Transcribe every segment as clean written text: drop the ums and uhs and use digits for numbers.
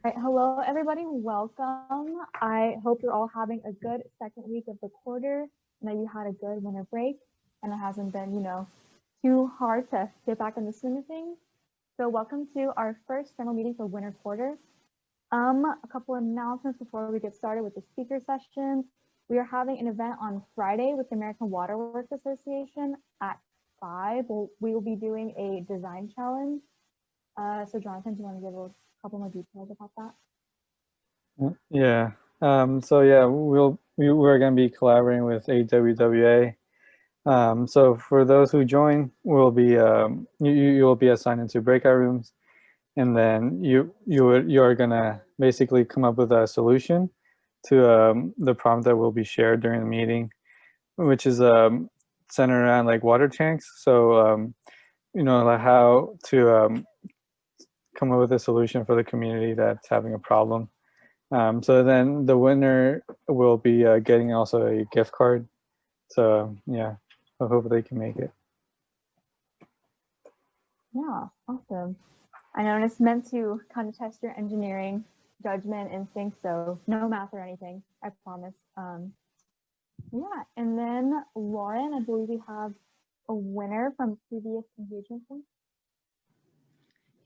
All right, hello everybody, welcome. I hope you're all having a good second week of the quarter and that you had a good winter break and it hasn't been, too hard to get back in the swing of things. So welcome to our first general meeting for winter quarter. A couple of announcements before we get started with the speaker sessions. We are having an event on Friday with the American Water Works Association at 5. We will be doing a design challenge. So Jonathan, do you want to give a couple more details about that? Yeah. We're going to be collaborating with EWB-USA. So for those who join, we'll be you will be assigned into breakout rooms, and then you are going to basically come up with a solution to the problem that will be shared during the meeting, which is centered around like water tanks. So like how to come up with a solution for the community that's having a problem. So then the winner will be getting also a gift card. So yeah, I hope they can make it. Yeah, awesome. I know it's meant to kind of test your engineering judgment instinct, so no math or anything, I promise. Yeah, and then Lauren, I believe we have a winner from previous engagement.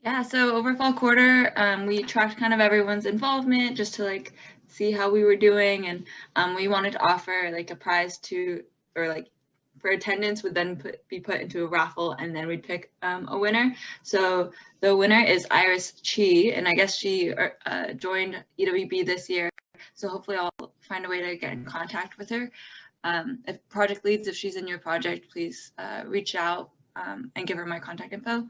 Yeah, so over fall quarter, we tracked kind of everyone's involvement just to like see how we were doing, and we wanted to offer like a prize for attendance would then be put into a raffle, and then we'd pick a winner. So the winner is Iris Chi, and I guess she joined EWB this year. So hopefully I'll find a way to get in contact with her. If project leads, if she's in your project, please reach out and give her my contact info.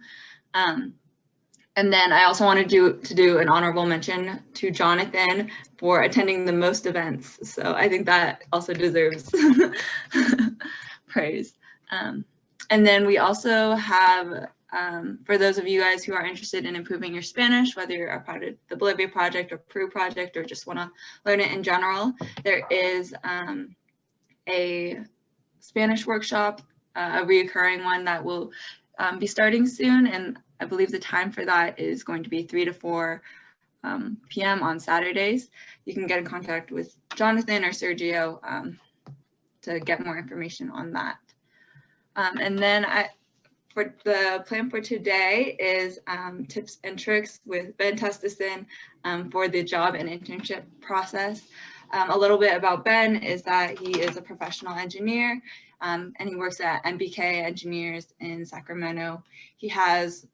And then I also wanted to do an honorable mention to Jonathan for attending the most events. So I think that also deserves praise. And then we also have, for those of you guys who are interested in improving your Spanish, whether you're a part of the Bolivia project or Peru project or just want to learn it in general, there is a Spanish workshop, a reoccurring one that will be starting soon, and I believe the time for that is going to be 3 to 4 p.m. on Saturdays. You can get in contact with Jonathan or Sergio to get more information on that. And then for the plan for today is tips and tricks with Ben Tustison for the job and internship process. A little bit about Ben is that he is a professional engineer and he works at MBK Engineers in Sacramento. He has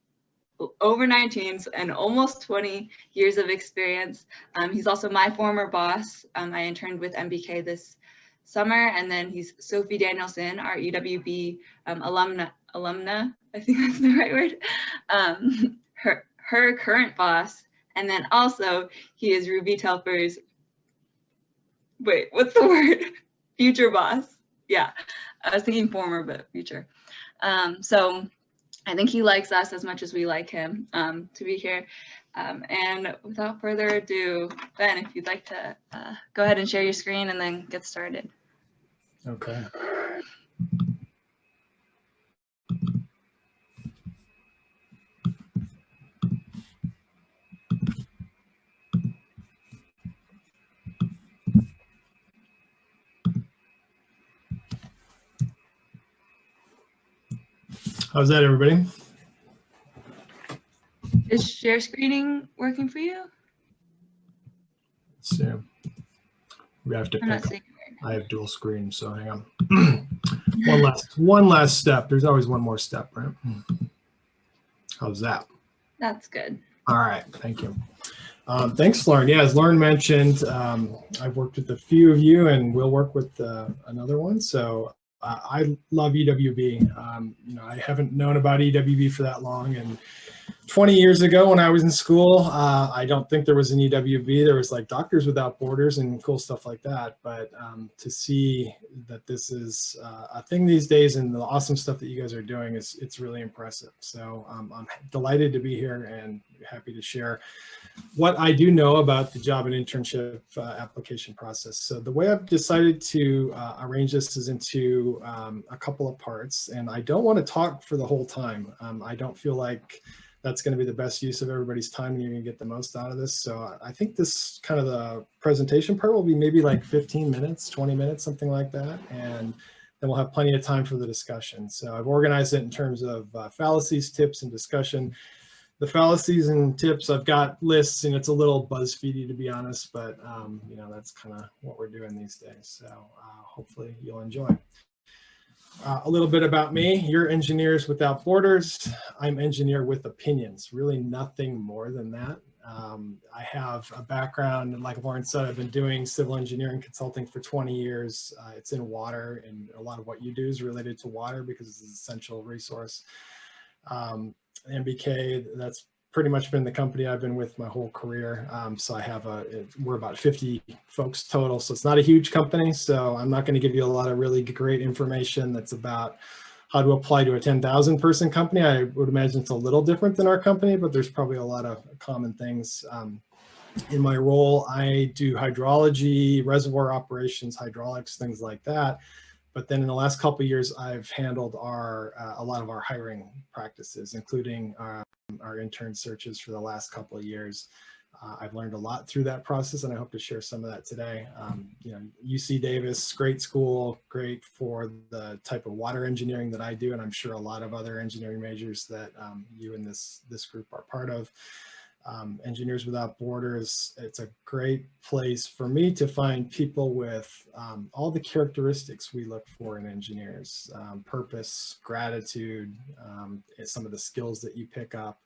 over 19 and almost 20 years of experience. He's also my former boss. I interned with MBK this summer, and then he's Sophie Danielson, our EWB alumna, I think that's the right word, her current boss. And then also he is Ruby Telfer's, wait, what's the word? Future boss. Yeah, I was thinking former, but future. So I think he likes us as much as we like him to be here. And without further ado, Ben, if you'd like to go ahead and share your screen and then get started. Okay. How's that, everybody? Is share screening working for you? Let's see. We have to I'm not pick. seeing it. I have dual screen, so hang on. one last step. There's always one more step, right? How's that? That's good. All right, thank you. Thanks, Lauren. Yeah, as Lauren mentioned, I've worked with a few of you, and we'll work with another one. So I love EWB. I haven't known about EWB for that long, and 20 years ago when I was in school, I don't think there was an EWB. There was like Doctors Without Borders and cool stuff like that. But to see that this is a thing these days and the awesome stuff that you guys are doing, it's really impressive. So I'm delighted to be here and happy to share what I do know about the job and internship application process. So the way I've decided to arrange this is into a couple of parts, and I don't want to talk for the whole time. I don't feel like that's going to be the best use of everybody's time and you're going to get the most out of this. So I think this kind of the presentation part will be maybe like 15 minutes, 20 minutes, something like that. And then we'll have plenty of time for the discussion. So I've organized it in terms of fallacies, tips, and discussion. The fallacies and tips, I've got lists, and it's a little BuzzFeedy to be honest, but you know, that's kind of what we're doing these days. So hopefully you'll enjoy. A little bit about me. You're Engineers Without Borders. I'm engineer with opinions, really nothing more than that. I have a background, like Lauren said, I've been doing civil engineering consulting for 20 years. It's in water, and a lot of what you do is related to water because it's an essential resource. MBK, that's pretty much been the company I've been with my whole career. So I have we're about 50 folks total. So it's not a huge company. So I'm not going to give you a lot of really great information that's about how to apply to a 10,000 person company. I would imagine it's a little different than our company, but there's probably a lot of common things. In my role, I do hydrology, reservoir operations, hydraulics, things like that. But then in the last couple of years, I've handled a lot of our hiring practices, including our intern searches for the last couple of years. I've learned a lot through that process, and I hope to share some of that today. You know, UC Davis, great school, great for the type of water engineering that I do, and I'm sure a lot of other engineering majors that you and this group are part of. Engineers Without Borders, it's a great place for me to find people with all the characteristics we look for in engineers: purpose, gratitude, some of the skills that you pick up,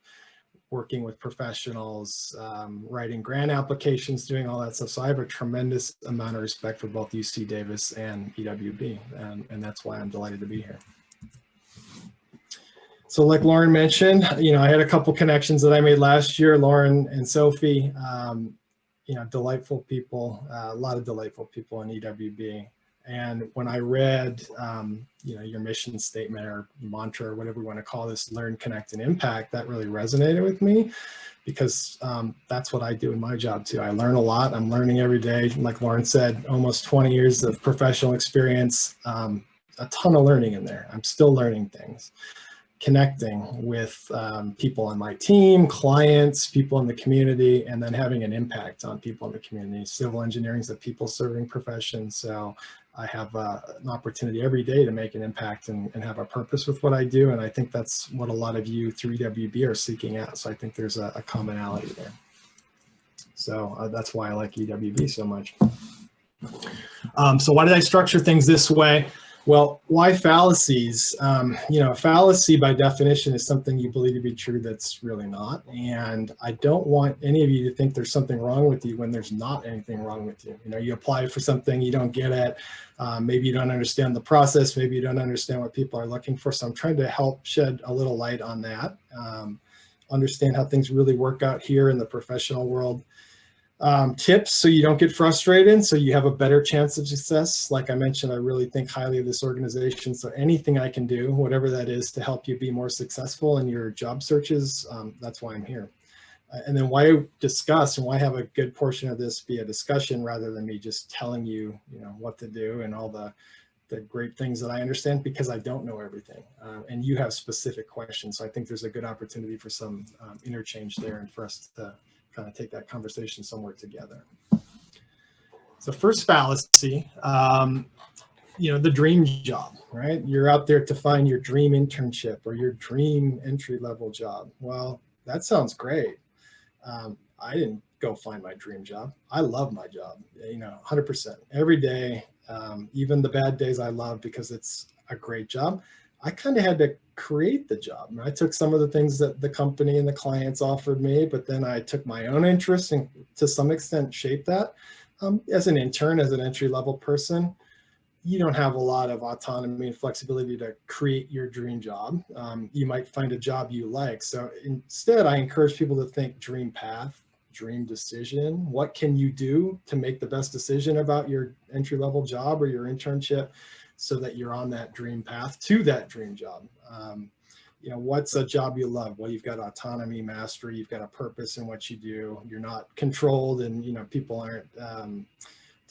working with professionals, writing grant applications, doing all that stuff. So I have a tremendous amount of respect for both UC Davis and EWB, and that's why I'm delighted to be here. So like Lauren mentioned, you know, I had a couple connections that I made last year, Lauren and Sophie, you know, delightful people, a lot of delightful people in EWB. And when I read, you know, your mission statement or mantra or whatever we want to call this, learn, connect, and impact, that really resonated with me because that's what I do in my job too. I learn a lot. I'm learning every day. Like Lauren said, almost 20 years of professional experience, a ton of learning in there. I'm still learning things. Connecting with people on my team, clients, people in the community, and then having an impact on people in the community. Civil engineering is a people-serving profession, so I have an opportunity every day to make an impact and have a purpose with what I do, and I think that's what a lot of you through EWB are seeking out, so I think there's a commonality there. So that's why I like EWB so much. So why did I structure things this way? Well, why fallacies? You know, a fallacy by definition is something you believe to be true that's really not. And I don't want any of you to think there's something wrong with you when there's not anything wrong with you. You know, you apply for something, you don't get it. Maybe you don't understand the process. Maybe you don't understand what people are looking for. So I'm trying to help shed a little light on that. Understand how things really work out here in the professional world. Tips so you don't get frustrated, so you have a better chance of success. Like I mentioned, I really think highly of this organization. So anything I can do, whatever that is, to help you be more successful in your job searches, that's why I'm here. And then why discuss and why have a good portion of this be a discussion rather than me just telling you, you know, what to do and all the great things that I understand, because I don't know everything. And you have specific questions. So I think there's a good opportunity for some interchange there and for us to kind of take that conversation somewhere together. So first fallacy, you know, the dream job, right? You're out there to find your dream internship or your dream entry-level job. Well, that sounds great. I didn't go find my dream job. I love my job, you know, 100%. Every day, even the bad days I love because it's a great job. I kind of had to create the job. I took some of the things that the company and the clients offered me, but then I took my own interest and to some extent shaped that. As an intern, as an entry-level person, you don't have a lot of autonomy and flexibility to create your dream job. You might find a job you like. So instead, I encourage people to think dream path, dream decision. What can you do to make the best decision about your entry-level job or your internship so that you're on that dream path to that dream job? You know, what's a job you love? Well, you've got autonomy, mastery, you've got a purpose in what you do. You're not controlled, and, you know, people aren't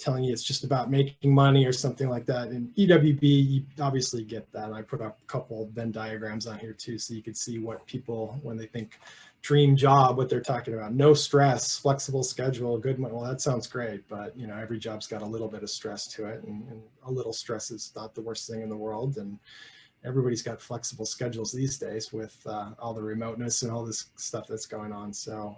telling you it's just about making money or something like that. In EWB, you obviously get that. I put up a couple of Venn diagrams on here too, so you could see what people, when they think dream job, what they're talking about. No stress, flexible schedule, good money. Well, that sounds great, but you know, every job's got a little bit of stress to it, and a little stress is not the worst thing in the world. And everybody's got flexible schedules these days with all the remoteness and all this stuff that's going on. So,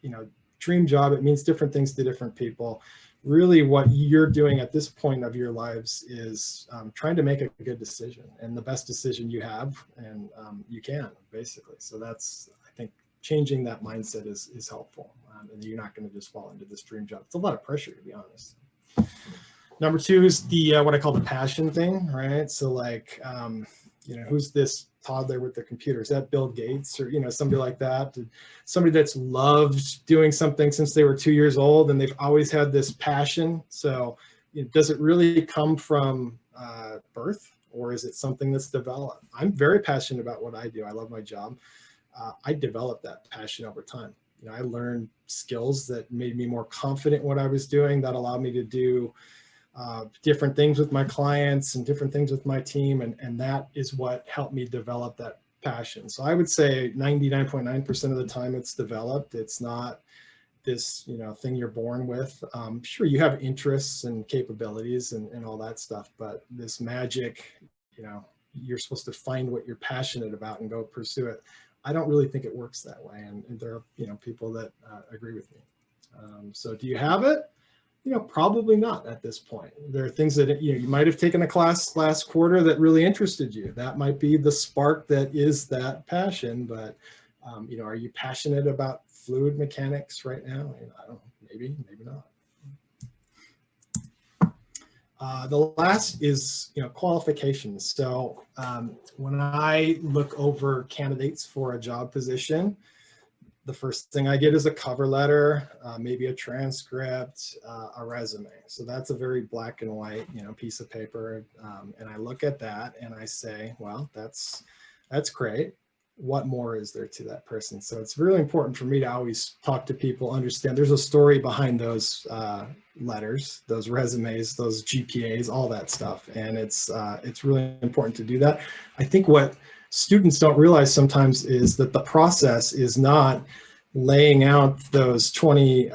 you know, dream job, it means different things to different people. Really what you're doing at this point of your lives is trying to make a good decision, and the best decision you have, and you can, basically. So that's, I think, changing that mindset is helpful, and you're not going to just fall into this dream job. It's a lot of pressure, to be honest. Number two is the what I call the passion thing, right? So like, you know, who's this toddler with the computer? Is that Bill Gates, or, you know, somebody like that? Somebody that's loved doing something since they were 2 years old, and they've always had this passion. So, you know, does it really come from birth, or is it something that's developed? I'm very passionate about what I do. I love my job. I developed that passion over time. You know, I learned skills that made me more confident in what I was doing, that allowed me to do different things with my clients and different things with my team. And that is what helped me develop that passion. So I would say 99.9% of the time it's developed. It's not this, you know, thing you're born with. Sure, you have interests and capabilities and all that stuff, but this magic, you know, you're supposed to find what you're passionate about and go pursue it. I don't really think it works that way. And there are, you know, people that agree with me. So do you have it? You know, probably not at this point. There are things that, you know, you might have taken a class last quarter that really interested you. That might be the spark that is that passion. But, you know, are you passionate about fluid mechanics right now? I don't know, maybe not. The last is, you know, qualifications. So when I look over candidates for a job position, the first thing I get is a cover letter, maybe a transcript, a resume. So that's a very black and white, you know, piece of paper. And I look at that and I say, well, that's great. What more is there to that person? So it's really important for me to always talk to people, understand there's a story behind those letters, those resumes, those GPAs, all that stuff. And it's really important to do that. I think what students don't realize sometimes is that the process is not laying out those 20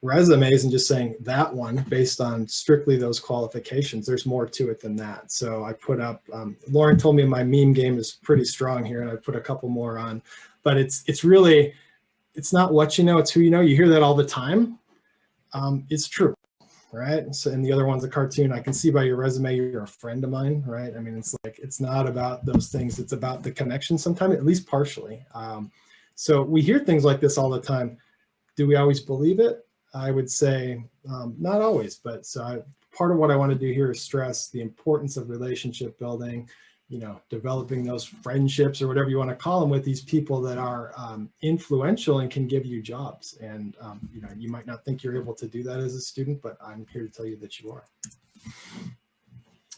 resumes and just saying that one based on strictly those qualifications. There's more to it than that. So I put up, Lauren told me my meme game is pretty strong here, and I put a couple more on, but it's really, it's not what you know, it's who you know. You hear that all the time. It's true. Right. So, and the other one's a cartoon. I can see by your resume, you're a friend of mine. Right. I mean, it's like, it's not about those things. It's about the connection sometimes, at least partially. So we hear things like this all the time. Do we always believe it? I would say not always, but so part of what I want to do here is stress the importance of relationship building, you know, developing those friendships or whatever you want to call them with these people that are influential and can give you jobs. And, you know, you might not think you're able to do that as a student, but I'm here to tell you that you are.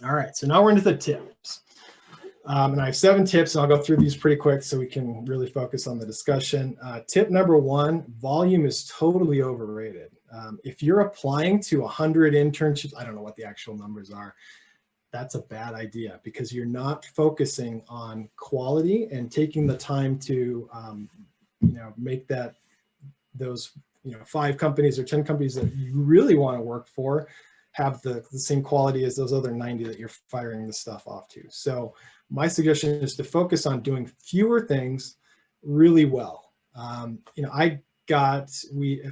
All right, so now we're into the tips. And I have 7 tips, and I'll go through these pretty quick so we can really focus on the discussion. Tip number 1, volume is totally overrated. If you're applying to 100 internships, I don't know what the actual numbers are, that's a bad idea, because you're not focusing on quality and taking the time to, you know, make that those, you know, 5 companies or 10 companies that you really want to work for have the same quality as those other 90 that you're firing the stuff off to. So my suggestion is to focus on doing fewer things really well. You know,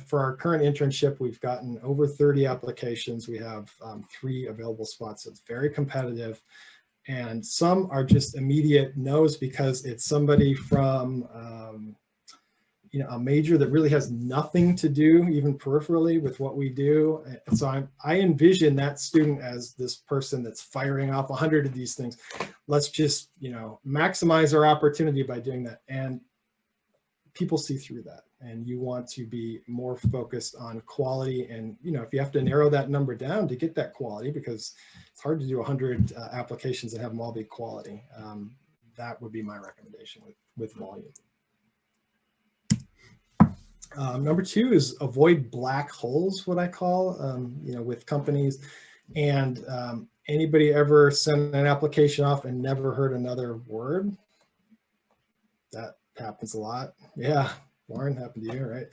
for our current internship, we've gotten over 30 applications. We have 3 available spots. So it's very competitive. And some are just immediate no's because it's somebody from, you know, a major that really has nothing to do, even peripherally, with what we do. And so I envision that student as this person that's firing off 100 of these things. Let's just, you know, maximize our opportunity by doing that. And people see through that. And you want to be more focused on quality. And, you know, if you have to narrow that number down to get that quality, because it's hard to do 100 applications and have them all be quality, that would be my recommendation with volume. Number two is avoid black holes, what I call, with companies. And anybody ever sent an application off and never heard another word? That happens a lot. Yeah, Lauren, happened to you, right?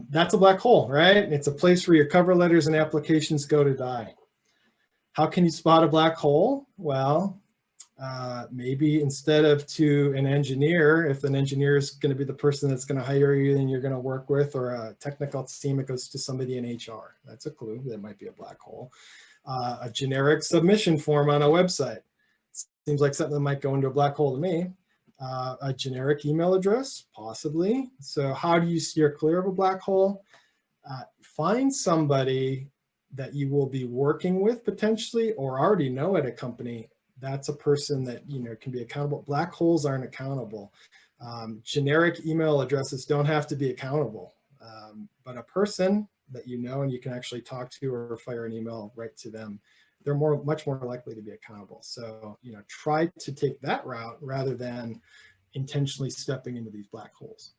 That's a black hole, right? It's a place where your cover letters and applications go to die. How can you spot a black hole? Well, maybe instead of to an engineer, if an engineer is going to be the person that's going to hire you and you're going to work with, or a technical team, it goes to somebody in HR. That's a clue. That might be a black hole. A generic submission form on a website. Seems like something that might go into a black hole to me. A generic email address, possibly. So how do you steer clear of a black hole? Find somebody that you will be working with potentially, or already know at a company. That's a person that can be accountable. Black holes aren't accountable. Generic email addresses don't have to be accountable, but a person that and you can actually talk to or fire an email right to them, they're much more likely to be accountable. So try to take that route rather than intentionally stepping into these black holes.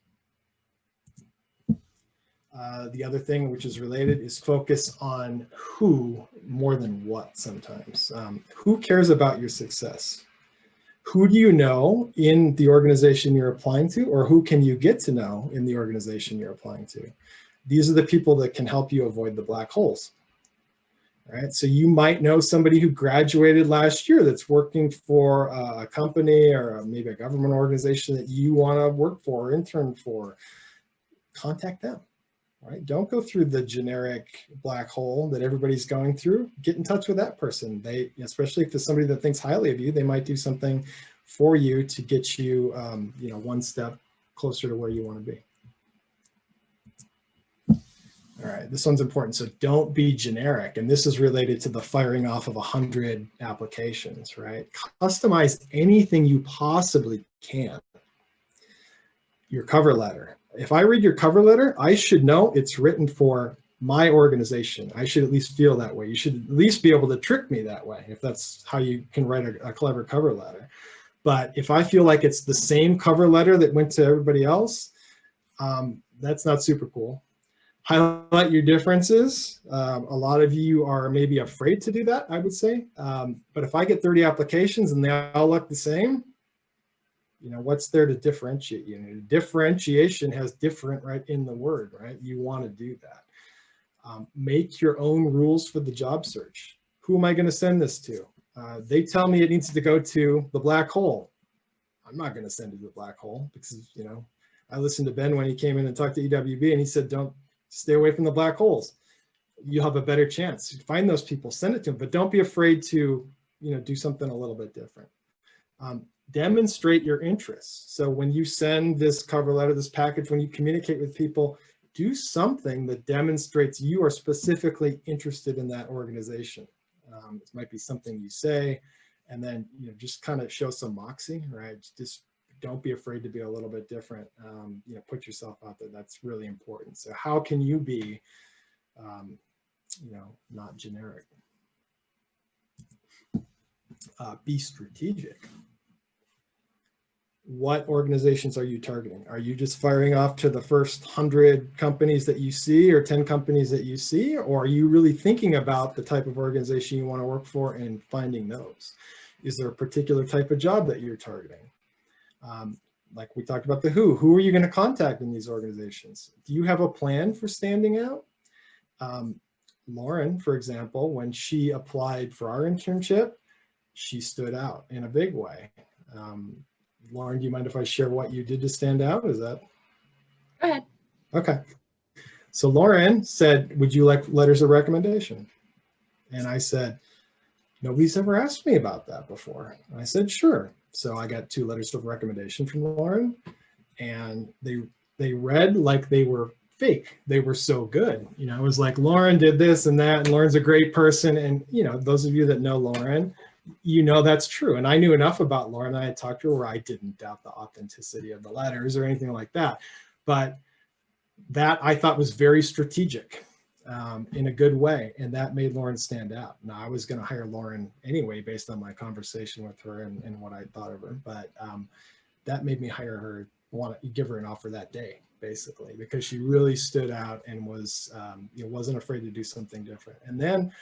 The other thing which is related is focus on who more than what sometimes. Who cares about your success? Who do you know in the organization you're applying to, or who can you get to know in the organization you're applying to? These are the people that can help you avoid the black holes. Right? So you might know somebody who graduated last year that's working for a company or maybe a government organization that you want to work for or intern for. Contact them. Right? Don't go through the generic black hole that everybody's going through. Get in touch with that person. They, especially if it's somebody that thinks highly of you, they might do something for you to get you, one step closer to where you want to be. All right, this one's important. So don't be generic. And this is related to the firing off of 100 applications, right? Customize anything you possibly can. Your cover letter. If I read your cover letter, I should know it's written for my organization. I should at least feel that way. You should at least be able to trick me that way, if that's how you can write a clever cover letter. But if I feel like it's the same cover letter that went to everybody else, that's not super cool. Highlight your differences. A lot of you are maybe afraid to do that, I would say. But if I get 30 applications and they all look the same, what's there to differentiate you? Differentiation has different right in the word, right? You want to do that. Make your own rules for the job search. Who am I going to send this to? They tell me it needs to go to the black hole. I'm not going to send it to the black hole because, I listened to Ben when he came in and talked to EWB, and he said, don't stay away from the black holes. You'll have a better chance. Find those people, send it to them, but don't be afraid to, do something a little bit different. Demonstrate your interests. So when you send this cover letter, this package, when you communicate with people, do something that demonstrates you are specifically interested in that organization. It might be something you say, and then just kind of show some moxie, right? Just don't be afraid to be a little bit different. Put yourself out there. That's really important. So how can you be, not generic? Be strategic. What organizations are you targeting? Are you just firing off to the first 100 companies that you see or 10 companies that you see? Or are you really thinking about the type of organization you want to work for and finding those? Is there a particular type of job that you're targeting? Like we talked about who are you going to contact in these organizations? Do you have a plan for standing out? Lauren, for example, when she applied for our internship, she stood out in a big way. Lauren, do you mind if I share what you did to stand out? Is that? Go ahead. Okay. So Lauren said, would you like letters of recommendation? And I said, nobody's ever asked me about that before. And I said, sure. So I got 2 letters of recommendation from Lauren, and they read like they were fake. They were so good. It was like, Lauren did this and that, and Lauren's a great person. And, those of you that know Lauren, that's true. And I knew enough about Lauren. I had talked to her where I didn't doubt the authenticity of the letters or anything like that. But that I thought was very strategic in a good way. And that made Lauren stand out. Now, I was going to hire Lauren anyway, based on my conversation with her and what I thought of her. But that made me hire her, want to give her an offer that day. basically, because she really stood out and was, wasn't afraid to do something different. And then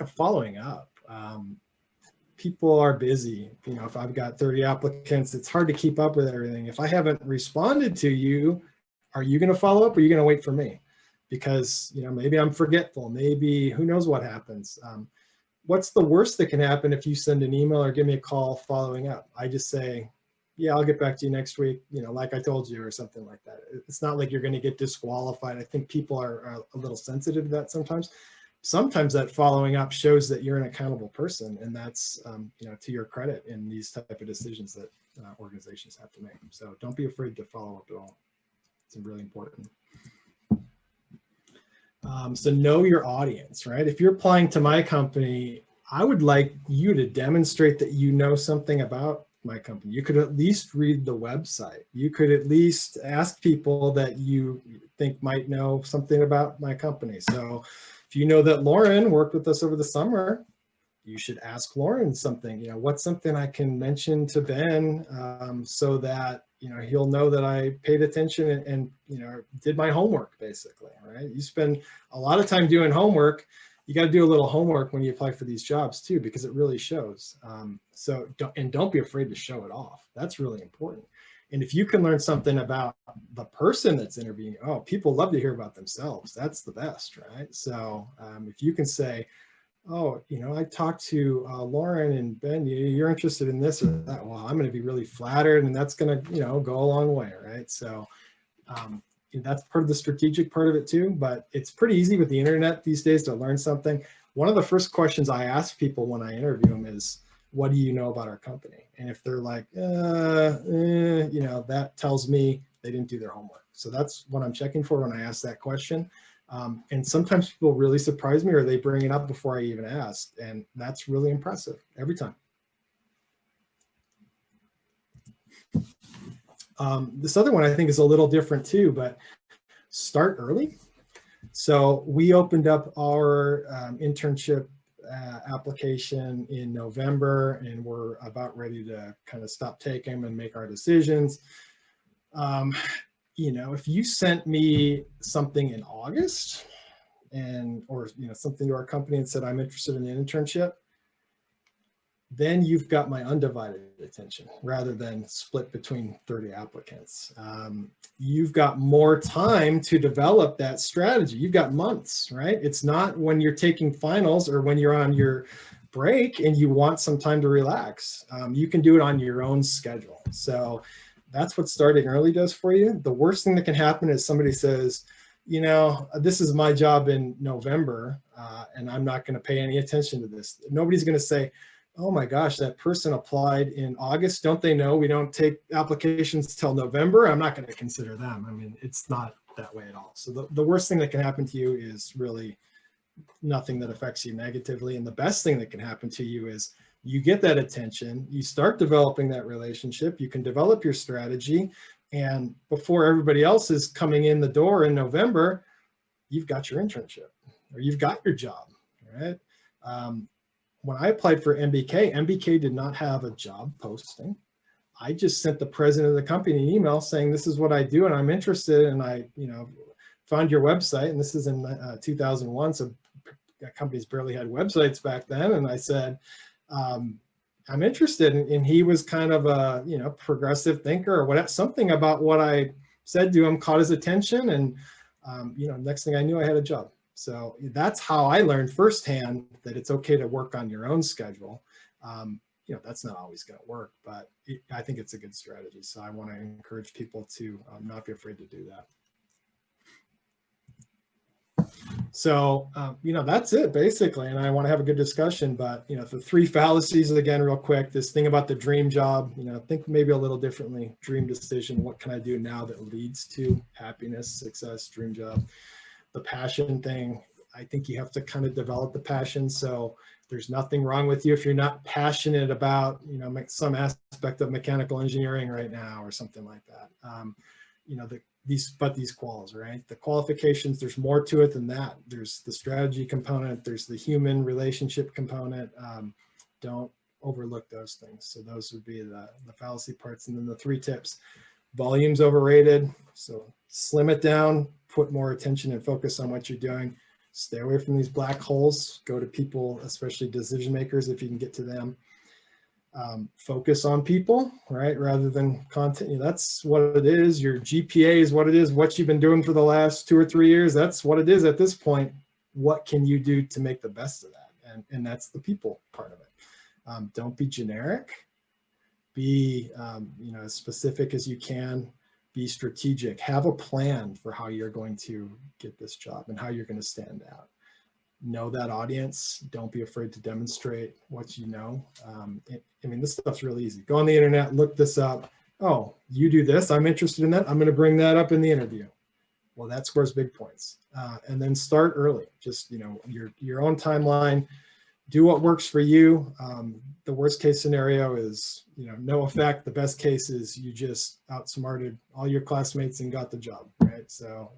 following up. People are busy. If I've got 30 applicants, it's hard to keep up with everything. If I haven't responded to you, are you going to follow up or are you going to wait for me? Because, maybe I'm forgetful, maybe who knows what happens. What's the worst that can happen if you send an email or give me a call following up? I just say, yeah, I'll get back to you next week, like I told you, or something like that. It's not like you're going to get disqualified. I think people are a little sensitive to that sometimes. Sometimes that following up shows that you're an accountable person, and that's to your credit in these type of decisions that organizations have to make. So don't be afraid to follow up at all. It's really important. So know your audience, right? If you're applying to my company, I would like you to demonstrate that you know something about my company. You could at least read the website. You could at least ask people that you think might know something about my company. So if you know that Lauren worked with us over the summer, you should ask Lauren something. What's something I can mention to Ben so that he'll know that I paid attention and did my homework, basically, right? You spend a lot of time doing homework. You got to do a little homework when you apply for these jobs too, because it really shows. So don't be afraid to show it off. That's really important. And if you can learn something about the person that's interviewing, people love to hear about themselves. That's the best, right? So if you can say, I talked to Lauren and Ben, you're interested in this or that. Well, I'm going to be really flattered, and that's going to, go a long way, right? So that's part of the strategic part of it too, but it's pretty easy with the internet these days to learn something. One of the first questions I ask people when I interview them is, what do you know about our company? And if they're like, that tells me they didn't do their homework. So that's what I'm checking for when I ask that question. And sometimes people really surprise me, or they bring it up before I even ask. And that's really impressive every time. This other one I think is a little different too, but start early. So we opened up our internship application in November, and we're about ready to kind of stop taking them and make our decisions. If you sent me something in August or something to our company and said, I'm interested in an internship, then you've got my undivided attention rather than split between 30 applicants. You've got more time to develop that strategy. You've got months, right? It's not when you're taking finals or when you're on your break and you want some time to relax. You can do it on your own schedule. So that's what starting early does for you. The worst thing that can happen is somebody says, this is my job in November, and I'm not going to pay any attention to this. Nobody's going to say, oh my gosh, that person applied in August. Don't they know we don't take applications till November? I'm not going to consider them. I mean, it's not that way at all. So the worst thing that can happen to you is really nothing that affects you negatively. And the best thing that can happen to you is you get that attention, you start developing that relationship, you can develop your strategy, and before everybody else is coming in the door in November, you've got your internship or you've got your job, right? When I applied for MBK did not have a job posting. I just sent the president of the company an email saying, this is what I do and I'm interested, and I found your website, and this is in 2001, so companies barely had websites back then, and I said, I'm interested, and he was kind of a progressive thinker or whatever, something about what I said to him caught his attention, and next thing I knew, I had a job. So that's how I learned firsthand that it's okay to work on your own schedule. That's not always going to work, but I think it's a good strategy. So I want to encourage people to not be afraid to do that. So, that's it basically. And I want to have a good discussion, but, the 3 fallacies again, real quick, this thing about the dream job, think maybe a little differently. Dream decision. What can I do now that leads to happiness, success, dream job? The passion thing, I think you have to kind of develop the passion. So there's nothing wrong with you if you're not passionate about, some aspect of mechanical engineering right now or something like that. These quals, right? The qualifications, there's more to it than that. There's the strategy component, there's the human relationship component. Don't overlook those things. So those would be the fallacy parts. And then the 3 tips. Volume's overrated, so slim it down, put more attention and focus on what you're doing. Stay away from these black holes. Go to people, especially decision makers, if you can get to them. Focus on people, right, rather than content. That's what it is. Your GPA is what it is. What you've been doing for the last 2 or 3 years, that's what it is at this point. What can you do to make the best of that? And that's the people part of it. Don't be generic. Be as specific as you can. Be strategic. Have a plan for how you're going to get this job and how you're going to stand out. Know that audience. Don't be afraid to demonstrate what you know. This stuff's really easy. Go on the internet, look this up. Oh, you do this. I'm interested in that. I'm going to bring that up in the interview. Well, that scores big points. And then start early. Just your own timeline. Do what works for you. The worst case scenario is no effect. The best case is you just outsmarted all your classmates and got the job, right? So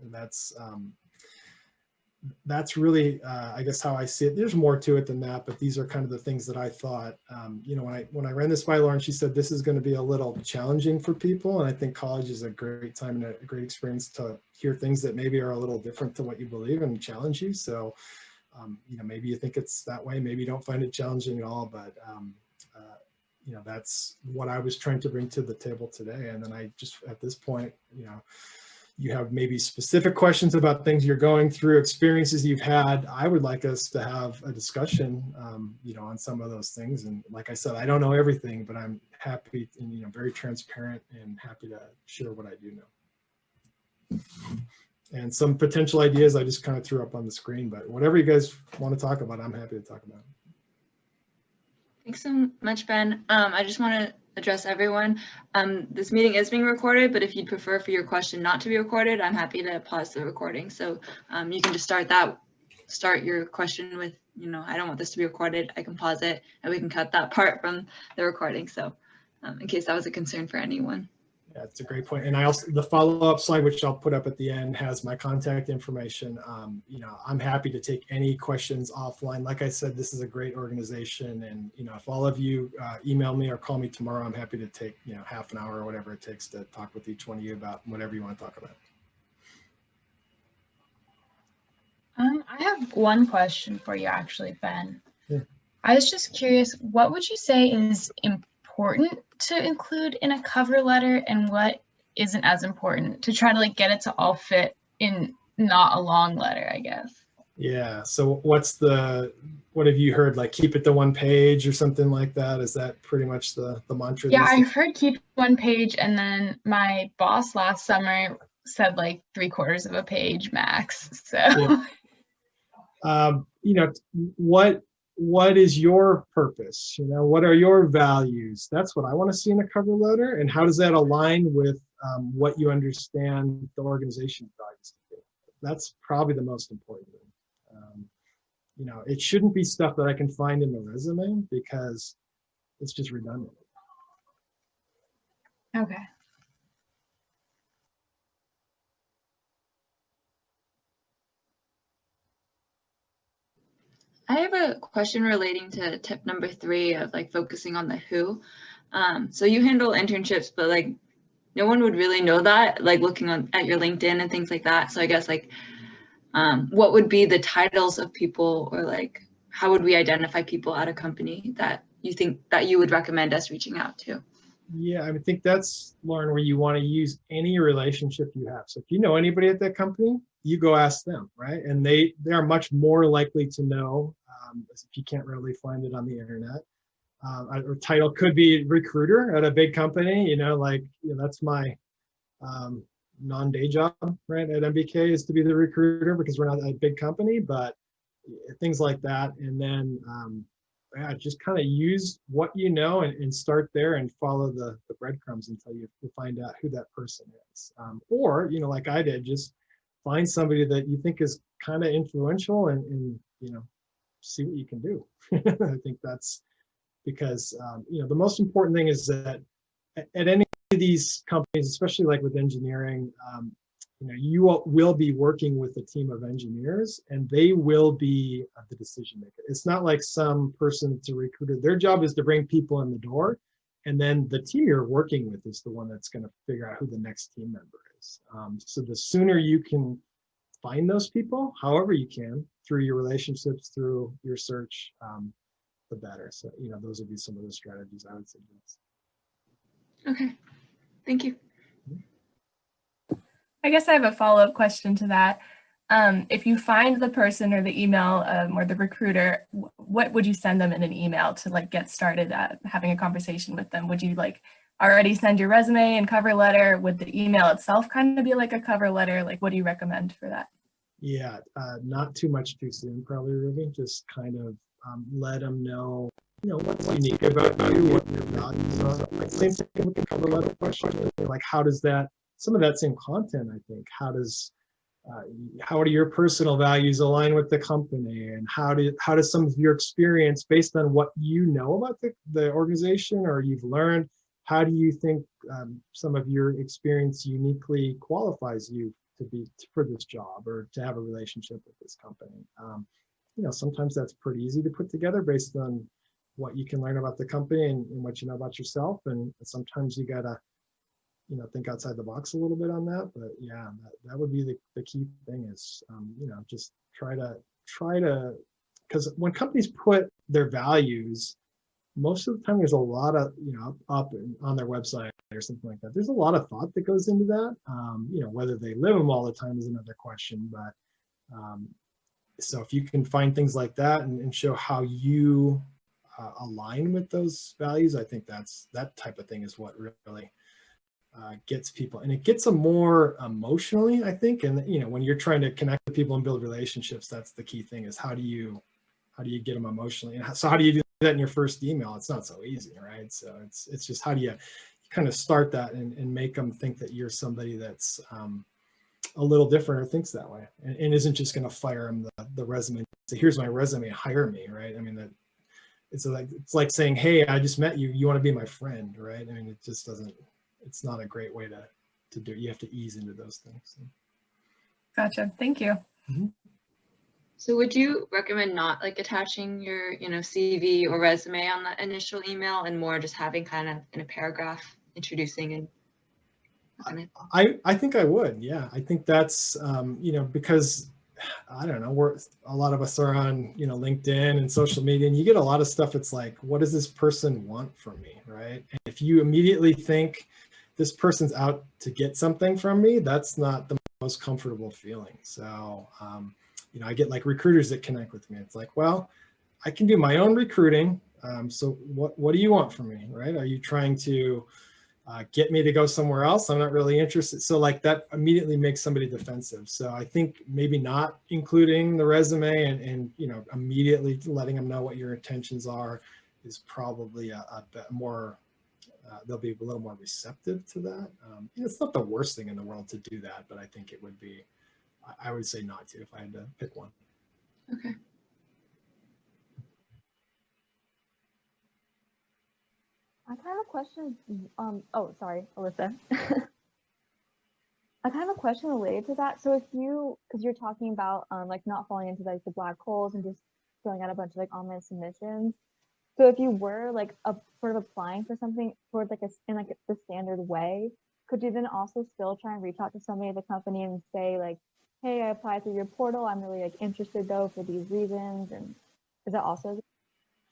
that's really, I guess, how I see it. There's more to it than that, but these are kind of the things that I thought. When I ran this by Lauren, she said this is going to be a little challenging for people, and I think college is a great time and a great experience to hear things that maybe are a little different to what you believe and challenge you. So, maybe you think it's that way, maybe you don't find it challenging at all, but that's what I was trying to bring to the table today. And then I just, at this point, you have maybe specific questions about things you're going through, experiences you've had. I would like us to have a discussion, on some of those things. And like I said, I don't know everything, but I'm happy and, very transparent and happy to share what I do know. And some potential ideas I just kind of threw up on the screen, but whatever you guys want to talk about, I'm happy to talk about. Thanks so much, Ben. I just want to address everyone. This meeting is being recorded, but if you'd prefer for your question not to be recorded, I'm happy to pause the recording. So you can just start your question with, I don't want this to be recorded. I can pause it and we can cut that part from the recording. So in case that was a concern for anyone. Yeah, it's a great point. And I also, the follow-up slide, which I'll put up at the end, has my contact information. I'm happy to take any questions offline. Like I said, this is a great organization. And, if all of you email me or call me tomorrow, I'm happy to take, half an hour or whatever it takes to talk with each one of you about whatever you want to talk about. I have one question for you, actually, Ben. Yeah. I was just curious, what would you say is important to include in a cover letter and what isn't as important to try to get it to all fit in not a long letter, I guess? Yeah. So what have you heard? Keep it to one page or something like that? Is that pretty much the mantra? Yeah, I've heard keep one page, and then my boss last summer said 3/4 of a page max. So what is your purpose? What are your values? That's what I want to see in a cover letter. And how does that align with what you understand the organization's values to be? That's probably the most important thing. It shouldn't be stuff that I can find in the resume because it's just redundant. Okay. I have a question relating to tip number 3 of focusing on the who. So you handle internships, but no one would really know that, looking at your LinkedIn and things like that. So I guess what would be the titles of people, or how would we identify people at a company that you think that you would recommend us reaching out to? Yeah, I think that's, Lauren, where you want to use any relationship you have. So if you know anybody at that company, you go ask them, right? And they are much more likely to know if you can't really find it on the internet. Or title could be recruiter at a big company, that's my non-day job, right, at MBK, is to be the recruiter because we're not a big company, but things like that. And then just kind of use what you know and start there and follow the breadcrumbs until you find out who that person is. Or, like I did, just find somebody that you think is kind of influential and see what you can do. I think that's because, the most important thing is that at any of these companies, especially with engineering, you will be working with a team of engineers and they will be the decision maker. It's not like some person that's a recruiter. Their job is to bring people in the door And then the team you're working with is the one that's going to figure out who the next team member is. So the sooner you can find those people, however you can, through your relationships, through your search, the better. So, those would be some of the strategies I would suggest. Okay, thank you. I guess I have a follow-up question to that. If you find the person or the email or the recruiter, what would you send them in an email to like get started at having a conversation with them? Would you like already send your resume and cover letter? Would the email itself kind of be like a cover letter? Like, what do you recommend for that? Yeah, not too much too soon, probably, Ruby. Just kind of let them know, what's unique about you, what your values are. Like, same thing with the cover letter question. Like, how does that, some of that same content, I think, how do your personal values align with the company, and how does some of your experience, based on what you know about the organization or you've learned, how do you think some of your experience uniquely qualifies you to be for this job or to have a relationship with this company? Sometimes that's pretty easy to put together based on what you can learn about the company and what you know about yourself, and sometimes you gotta think outside the box a little bit on that. But yeah, that would be the key thing is, just try to, because when companies put their values, most of the time there's a lot of, up on their website or something like that. There's a lot of thought that goes into that. Whether they live them all the time is another question, but so if you can find things like that and show how you align with those values, I think that type of thing is what really gets people, and it gets them more emotionally, I think. And when you're trying to connect with people and build relationships, that's the key thing, is how do you get them emotionally, and so how do you do that in your first email? It's not so easy, right? So it's just how do you kind of start that and make them think that you're somebody that's a little different or thinks that way, and isn't just going to fire them the resume, say, here's my resume, hire me, right? I mean, it's like saying, hey, I just met you, you want to be my friend, right? I mean, it just doesn't, it's not a great way to do it. You have to ease into those things. Gotcha. Thank you. Mm-hmm. So would you recommend not like attaching your, CV or resume on the initial email, and more just having kind of in a paragraph introducing and I think I would. Yeah, I think that's, because I don't know, a lot of us are on, LinkedIn and social media, and you get a lot of stuff. It's like, what does this person want from me, right? And if you immediately think this person's out to get something from me, that's not the most comfortable feeling. So, I get like recruiters that connect with me. It's like, well, I can do my own recruiting. So what do you want from me, right? Are you trying to get me to go somewhere else? I'm not really interested. So like that immediately makes somebody defensive. So I think maybe not including the resume and immediately letting them know what your intentions are is probably a bit more, they'll be a little more receptive to that. It's not the worst thing in the world to do that, but I think it would be, I would say not to if I had to pick one. Okay. I kind of have a question. Oh, sorry, Alyssa. I kind of have a question related to that. So because you're talking about like not falling into like the black holes and just filling out a bunch of like online submissions. So if you were like sort of applying for something towards like in like the standard way, could you then also still try and reach out to somebody at the company and say like, hey, I applied through your portal, I'm really like interested though for these reasons, and is that also?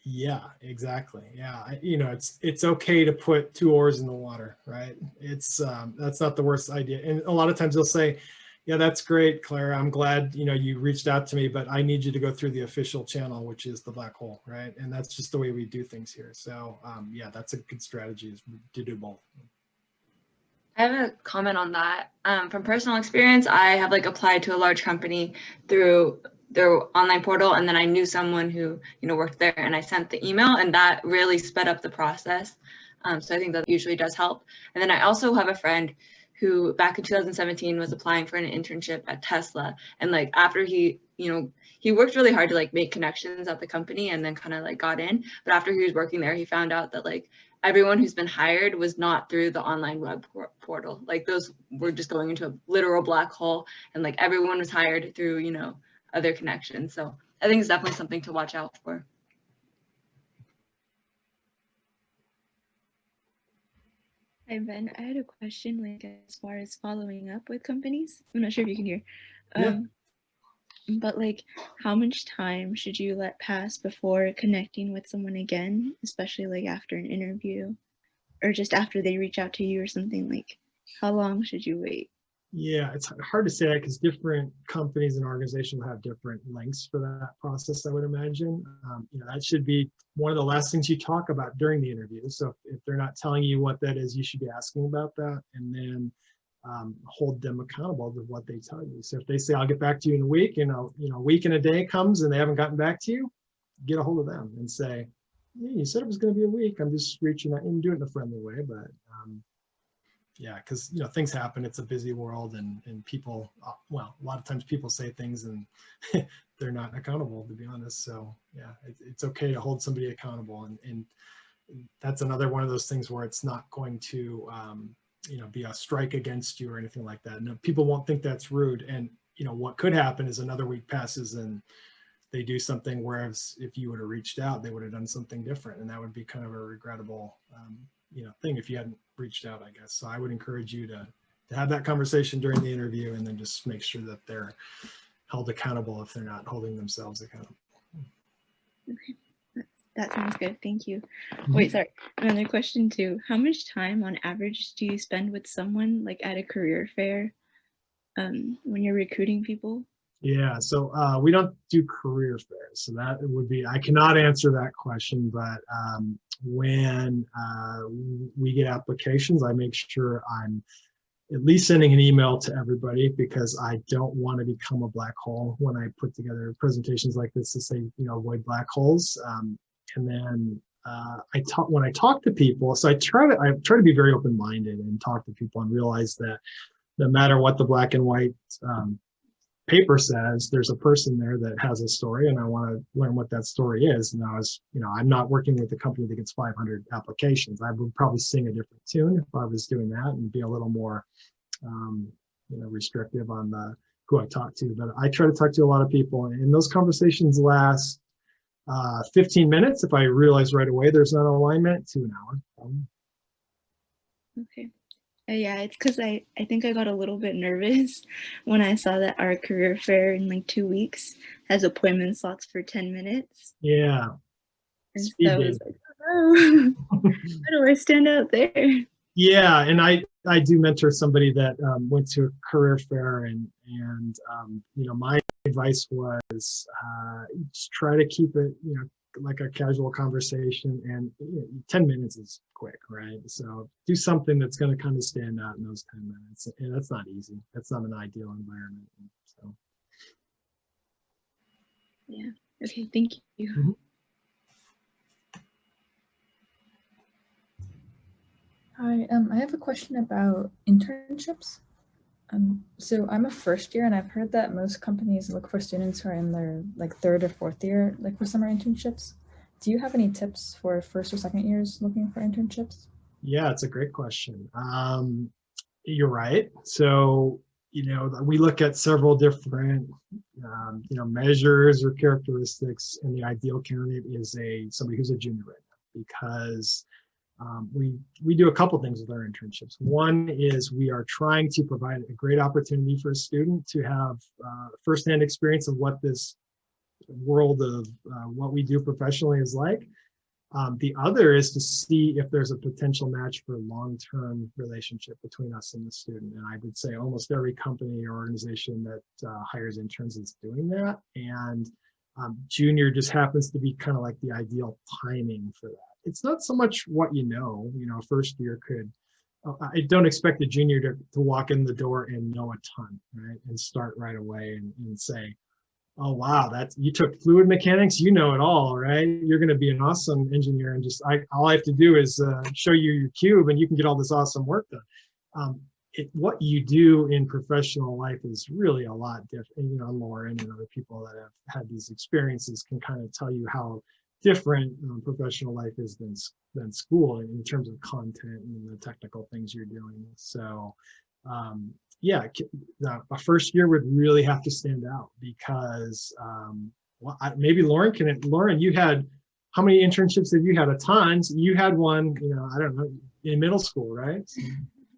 Yeah, exactly. Yeah, it's okay to put 2 oars in the water, right? It's that's not the worst idea. And a lot of times they'll say, yeah, that's great, Clara. I'm glad you reached out to me, but I need you to go through the official channel, which is the black hole, right? And that's just the way we do things here. So yeah, that's a good strategy, is to do both. I have a comment on that. From personal experience, I have like applied to a large company through their online portal, and then I knew someone who worked there, and I sent the email, and that really sped up the process. So I think that usually does help. And then I also have a friend who back in 2017 was applying for an internship at Tesla, and like after he worked really hard to like make connections at the company and then kind of like got in, but after he was working there, he found out that like everyone who's been hired was not through the online web portal. Like those were just going into a literal black hole, and like everyone was hired through other connections. So I think it's definitely something to watch out for. Hi, Ben. I had a question, like as far as following up with companies. I'm not sure if you can hear. Yeah. But like, how much time should you let pass before connecting with someone again, especially like after an interview, or just after they reach out to you or something? Like, how long should you wait? Yeah, it's hard to say that because different companies and organizations have different lengths for that process, I would imagine. That should be one of the last things you talk about during the interview. So if they're not telling you what that is, you should be asking about that, and then hold them accountable to what they tell you. So if they say, I'll get back to you in a week, a week and a day comes and they haven't gotten back to you, get a hold of them and say, yeah, you said it was going to be a week. I'm just reaching out and do it in a friendly way, but yeah, because things happen. It's a busy world, and people, well, a lot of times people say things and they're not accountable, to be honest. So yeah, it's okay to hold somebody accountable, and that's another one of those things where it's not going to be a strike against you or anything like that. No, people won't think that's rude. And what could happen is another week passes and they do something, whereas if you would have reached out, they would have done something different, and that would be kind of a regrettable thing if you hadn't reached out, I guess. So I would encourage you to have that conversation during the interview, and then just make sure that they're held accountable if they're not holding themselves accountable. Okay, that sounds good. Thank you. Wait, sorry. Another question too. How much time on average do you spend with someone like at a career fair when you're recruiting people? Yeah, so we don't do career fairs, so that would be, I cannot answer that question, but when we get applications, I make sure I'm at least sending an email to everybody, because I don't want to become a black hole when I put together presentations like this to say, avoid black holes. And then when I talk to people, so I try to be very open-minded and talk to people and realize that no matter what the black and white paper says, there's a person there that has a story, and I want to learn what that story is. And I'm not working with a company that gets 500 applications. I would probably sing a different tune if I was doing that, and be a little more restrictive on who I talk to. But I try to talk to a lot of people, and those conversations last 15 minutes. If I realize right away there's not alignment, to an hour. Okay. Yeah, it's because I think I got a little bit nervous when I saw that our career fair in like 2 weeks has appointment slots for 10 minutes. Yeah. And so I was like, oh, how do I stand out there? Yeah, and I do mentor somebody that went to a career fair, and my advice was just try to keep it like a casual conversation, and 10 minutes is quick, right? So do something that's going to kind of stand out in those 10 minutes, and that's not easy. That's not an ideal environment. So yeah, okay, thank you. Mm-hmm. Hi, I have a question about internships. So I'm a first year, and I've heard that most companies look for students who are in their like third or fourth year, like for summer internships. Do you have any tips for first or second years looking for internships? Yeah, it's a great question. You're right. So, we look at several different, measures or characteristics, and the ideal candidate is somebody who's a junior right now, because we do a couple things with our internships. One is we are trying to provide a great opportunity for a student to have firsthand experience of what this world of what we do professionally is like. The other is to see if there's a potential match for a long-term relationship between us and the student. And I would say almost every company or organization that hires interns is doing that. And junior just happens to be kind of like the ideal timing for that. It's not so much what first year could, I don't expect a junior to walk in the door and know a ton, right? And start right away and say, oh, wow, you took fluid mechanics, you know it all, right? You're going to be an awesome engineer, and all I have to do is show you your cube and you can get all this awesome work done. What you do in professional life is really a lot different. Lauren and other people that have had these experiences can kind of tell you how different professional life is than school in terms of content and the technical things you're doing. So yeah, a first year would really have to stand out, because maybe Lauren, you had how many internships have you had? A ton. So you had one, you know, I don't know, in middle school, right? So,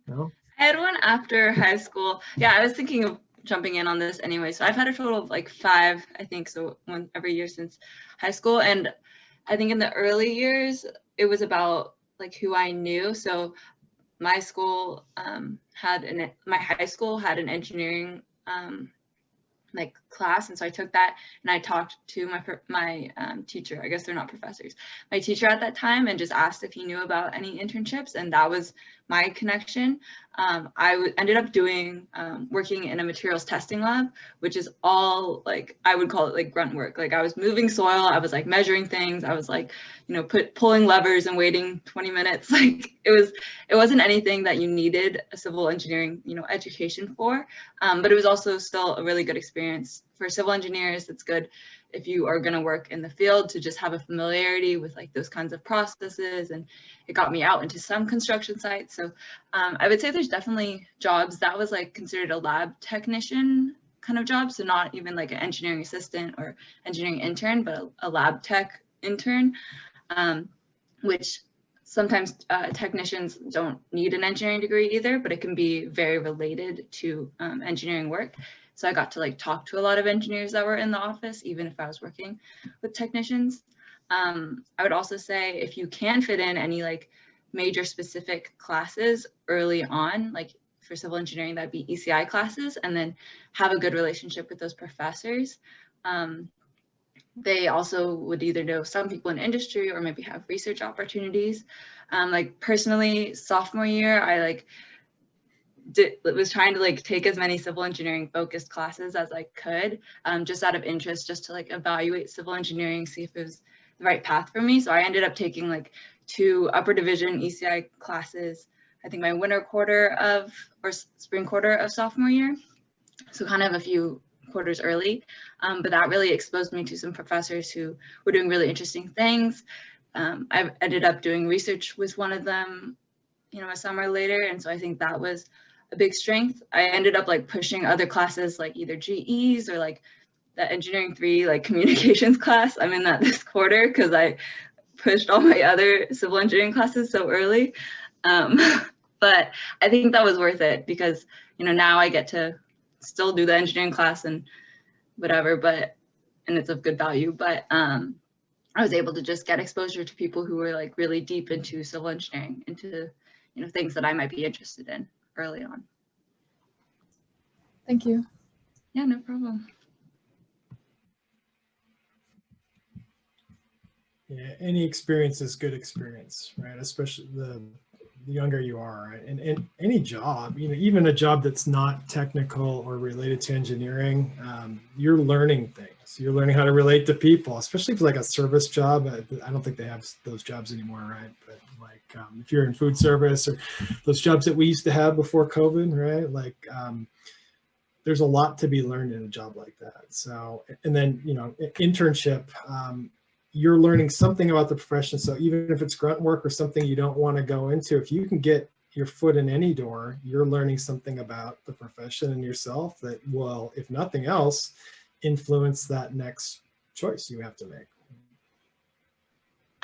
no? I had one after high school. Yeah, I was thinking of jumping in on this anyway. So I've had a total of like 5, I think, so one every year since high school. And I think in the early years, it was about like who I knew. So my school my high school had an engineering like class, and so I took that and I talked to my teacher. I guess they're not professors. My teacher at that time, and just asked if he knew about any internships, and that was my connection. I ended up doing working in a materials testing lab, which is all like, I would call it like grunt work. Like I was moving soil, I was like measuring things, I was like, you know, pulling levers and waiting 20 minutes. Like it wasn't anything that you needed a civil engineering, you know, education for, but it was also still a really good experience for civil engineers. It's good if you are going to work in the field to just have a familiarity with like those kinds of processes, and it got me out into some construction sites. So I would say there's definitely jobs that was like considered a lab technician kind of job, so not even like an engineering assistant or engineering intern, but a lab tech intern, which sometimes technicians don't need an engineering degree either, but it can be very related to engineering work. So I got to like talk to a lot of engineers that were in the office, even if I was working with technicians. I would also say if you can fit in any like major specific classes early on, like for civil engineering, that'd be ECI classes, and then have a good relationship with those professors. They also would either know some people in industry or maybe have research opportunities. Like personally, sophomore year, I was trying to like take as many civil engineering focused classes as I could, just out of interest, just to like evaluate civil engineering, see if it was the right path for me. So I ended up taking like 2 upper division ECI classes, I think my winter quarter or spring quarter of sophomore year. So kind of a few quarters early, but that really exposed me to some professors who were doing really interesting things. I ended up doing research with one of them, you know, a summer later, and so I think that was a big strength. I ended up like pushing other classes, like either GEs or like the engineering 3 like communications class. I'm in that this quarter because I pushed all my other civil engineering classes so early. But I think that was worth it because, you know, now I get to still do the engineering class and whatever, and it's of good value, but I was able to just get exposure to people who were like really deep into civil engineering, into, you know, things that I might be interested in early on. Thank you. Yeah, no problem. Yeah, any experience is good experience, right? Especially the younger you are, right? And any job, you know, even a job that's not technical or related to engineering, you're learning things. You're learning how to relate to people, especially if like a service job. I don't think they have those jobs anymore, right? But like if you're in food service or those jobs that we used to have before COVID, right? Like there's a lot to be learned in a job like that. So, and then, you know, internship, you're learning something about the profession. So even if it's grunt work or something you don't want to go into, if you can get your foot in any door, you're learning something about the profession and yourself that will, if nothing else, influence that next choice you have to make.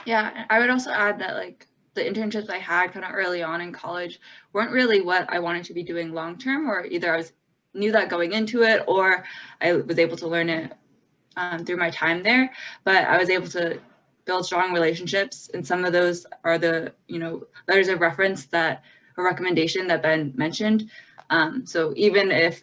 Yeah, I would also add that like the internships I had kind of early on in college weren't really what I wanted to be doing long term, or either I knew that going into it, or I was able to learn it through my time there. But I was able to build strong relationships, and some of those are the, you know, letters of reference that a recommendation that Ben mentioned. So even if